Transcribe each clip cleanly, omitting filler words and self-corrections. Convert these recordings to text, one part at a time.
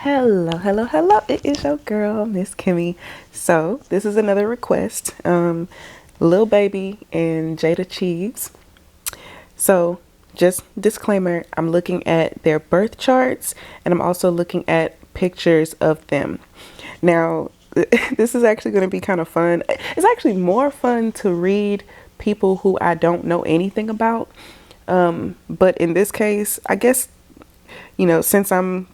Hello, hello, hello. It is your girl, Miss Kimmy. So, this is another request. Lil Baby and Jayda Cheaves. So, just disclaimer, I'm looking at their birth charts and I'm also looking at pictures of them. Now, this is actually going to be kind of fun. It's actually more fun to read people who I don't know anything about. But in this case, I guess, since I'm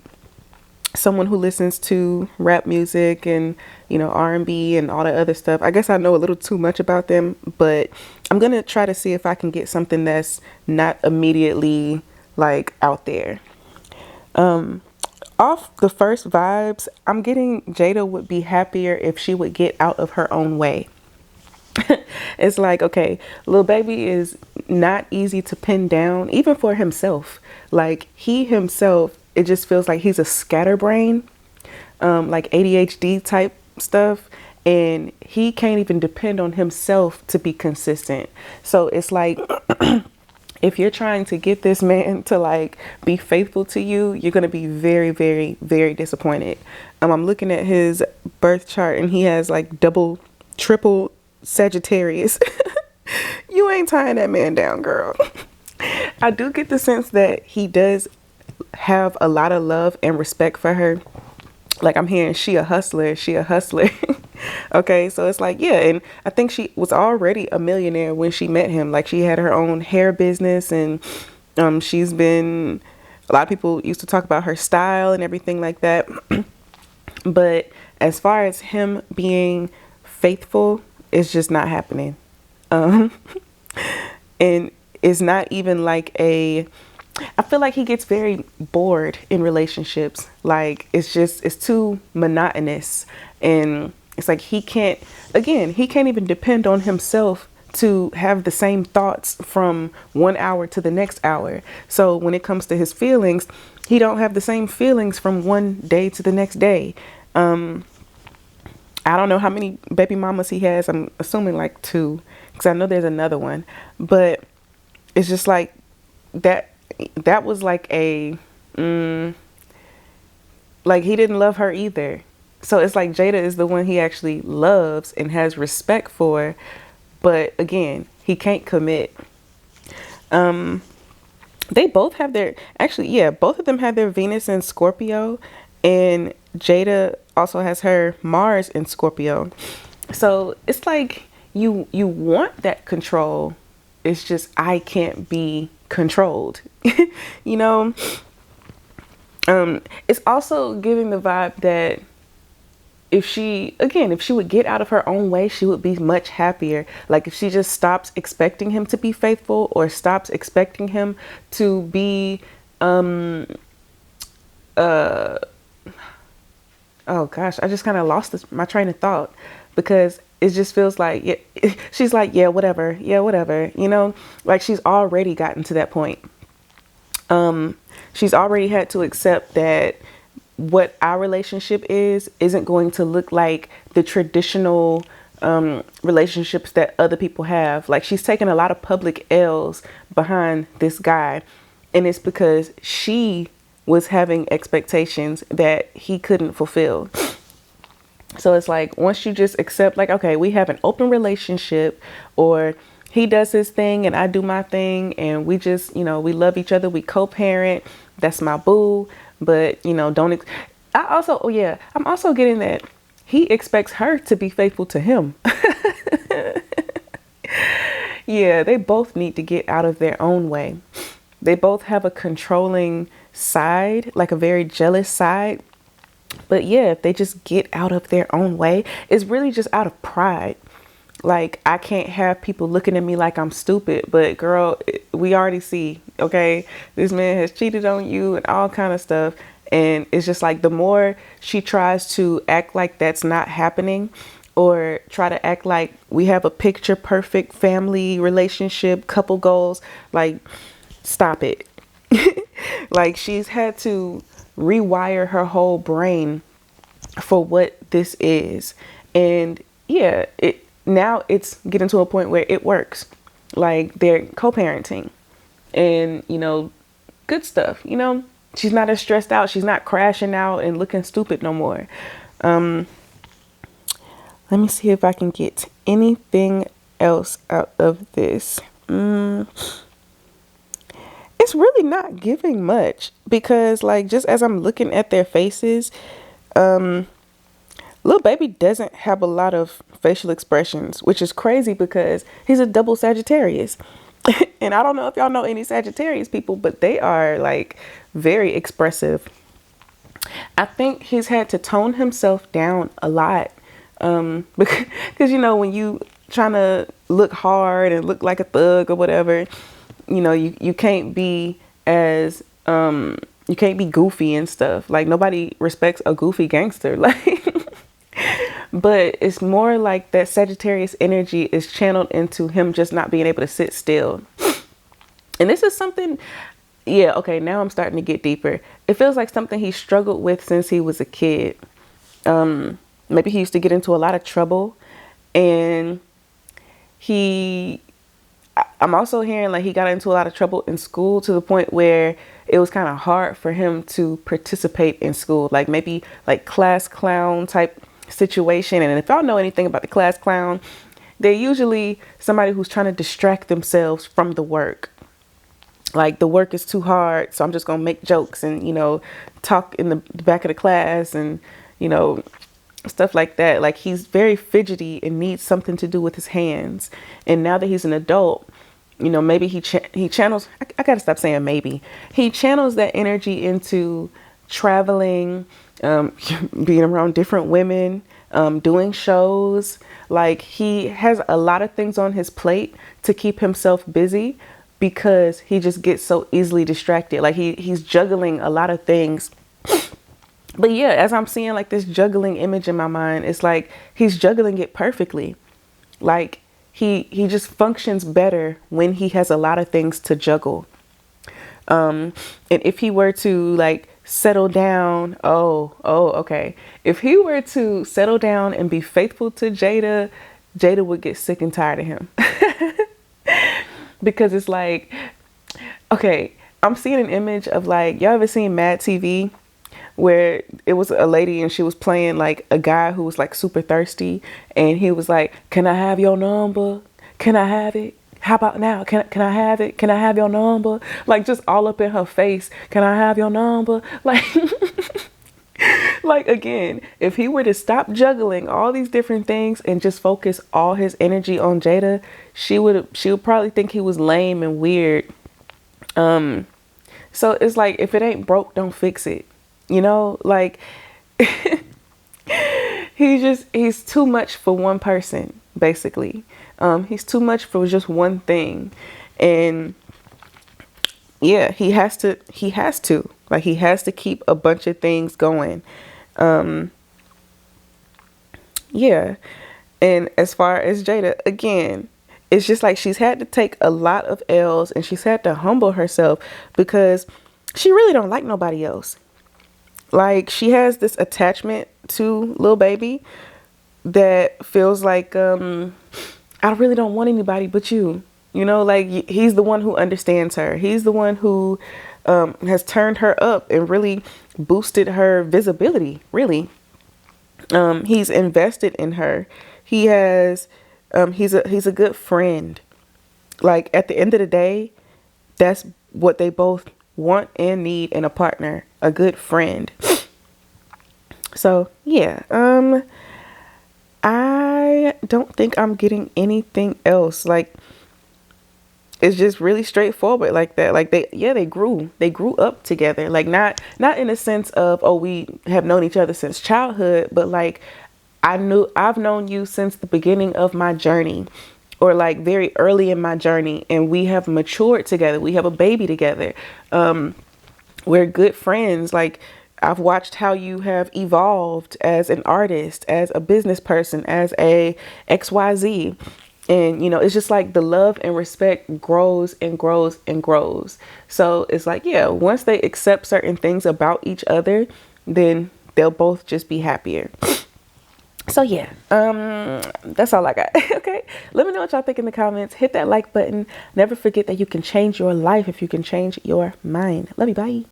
someone who listens to rap music and R&B and all that other stuff, I guess I know a little too much about them, but I'm gonna try to see if I can get something that's not immediately like out there. Off the first vibes, I'm getting Jada would be happier if she would get out of her own way. It's like, okay, Lil Baby is not easy to pin down, even for himself. Like he himself, it just feels like he's a scatterbrain, like ADHD type stuff. And he can't even depend on himself to be consistent. So it's like, if you're trying to get this man to like be faithful to you, you're going to be very, very, very disappointed. I'm looking at his birth chart and he has like double, triple Sagittarius. You ain't tying that man down, girl. I do get the sense that he does have a lot of love and respect for her. Like I'm hearing she a hustler, she a hustler. Okay, so it's like, yeah, and I think she was already a millionaire when she met him. Like she had her own hair business and she's been, a lot of people used to talk about her style and everything like that. But as far as him being faithful, it's just not happening. Um, and it's not even like I feel like he gets very bored in relationships. Like it's too monotonous. And it's like he can't even depend on himself to have the same thoughts from 1 hour to the next hour. So when it comes to his feelings, he don't have the same feelings from one day to the next day. I don't know how many baby mamas he has. I'm assuming like two, because I know there's another one. But it's just like that. That was like like he didn't love her either. So it's like Jada is the one he actually loves and has respect for. But again, he can't commit. They both have both of them have their Venus in Scorpio, and Jada also has her Mars in Scorpio. So it's like you want that control. It's just I can't be controlled. you know? It's also giving the vibe that if she would get out of her own way, she would be much happier. Like if she just stops expecting him to be faithful or stops expecting him to be oh gosh, I just kind of lost my train of thought, because it just feels like, yeah, she's like, yeah, whatever, like she's already gotten to that point. She's already had to accept that what our relationship isn't going to look like the traditional relationships that other people have. Like she's taken a lot of public L's behind this guy, and it's because she was having expectations that he couldn't fulfill. So it's like, once you just accept, like, okay, we have an open relationship, or he does his thing and I do my thing, and we just, we love each other, we co-parent, that's my boo. But, I'm also getting that he expects her to be faithful to him. Yeah, they both need to get out of their own way. They both have a controlling side, like a very jealous side. But yeah, if they just get out of their own way, it's really just out of pride. Like, I can't have people looking at me like I'm stupid, but girl, we already see, okay, this man has cheated on you and all kind of stuff. And it's just like, the more she tries to act like that's not happening, or try to act like we have a picture perfect family relationship, couple goals, like, stop it. Like, she's had to rewire her whole brain for what this is. And yeah, now it's getting to a point where it works. Like, they're co-parenting and, good stuff, she's not as stressed out. She's not crashing out and looking stupid no more. Let me see if I can get anything else out of this. It's really not giving much, because like, just as I'm looking at their faces, Lil Baby doesn't have a lot of facial expressions, which is crazy because he's a double Sagittarius. And I don't know if y'all know any Sagittarius people, but they are like very expressive. I think he's had to tone himself down a lot. Because, you know, when you trying to look hard and look like a thug or whatever, you know, you can't be as, you can't be goofy and stuff. Like, nobody respects a goofy gangster. Like, but it's more like that Sagittarius energy is channeled into him just not being able to sit still. And this is something, yeah, okay, now I'm starting to get deeper. It feels like something he struggled with since he was a kid. Maybe he used to get into a lot of trouble, and I'm also hearing like he got into a lot of trouble in school to the point where it was kind of hard for him to participate in school, like maybe like class clown type situation. And if y'all know anything about the class clown, they're usually somebody who's trying to distract themselves from the work. Like, the work is too hard, so I'm just gonna make jokes and, you know, talk in the back of the class and, you know, stuff like that. Like, he's very fidgety and needs something to do with his hands. And now that he's an adult, you know, maybe he channels, I gotta stop saying maybe, he channels that energy into traveling, being around different women, doing shows. Like, he has a lot of things on his plate to keep himself busy, because he just gets so easily distracted. Like, he's juggling a lot of things. But yeah, as I'm seeing like this juggling image in my mind, it's like he's juggling it perfectly. Like, he just functions better when he has a lot of things to juggle. And if he were to like settle down, okay. If he were to settle down and be faithful to Jayda, Jayda would get sick and tired of him. Because it's like, okay, I'm seeing an image of like, y'all ever seen Mad TV? Where it was a lady and she was playing like a guy who was like super thirsty, and he was like, can I have your number? Can I have it? How about now? Can I have it? Can I have your number? Like, just all up in her face. Can I have your number? Like, like, again, if he were to stop juggling all these different things and just focus all his energy on Jayda, she would probably think he was lame and weird. So it's like, if it ain't broke, don't fix it. You know, like, he's too much for one person, basically. He's too much for just one thing. And yeah, he has to keep a bunch of things going. Yeah. And as far as Jayda, again, it's just like she's had to take a lot of L's, and she's had to humble herself, because she really don't like nobody else. Like, she has this attachment to Lil Baby that feels like, I really don't want anybody but you. You know, like, he's the one who understands her. He's the one who has turned her up and really boosted her visibility, really. He's invested in her. He has, he's a good friend. Like, at the end of the day, that's what they both want and need in a partner, a good friend. So yeah, I don't think I'm getting anything else. Like, it's just really straightforward like that. Like, they grew up together. Like, not in a sense of, oh, we have known each other since childhood, but like, I've known you since the beginning of my journey, or like very early in my journey, and we have matured together. We have a baby together. We're good friends. Like, I've watched how you have evolved as an artist, as a business person, as a XYZ. And, you know, it's just like the love and respect grows and grows and grows. So it's like, yeah, once they accept certain things about each other, then they'll both just be happier. So yeah, that's all I got. Okay, let me know what y'all think in the comments. Hit that like button. Never forget that you can change your life if you can change your mind. Love you. Bye.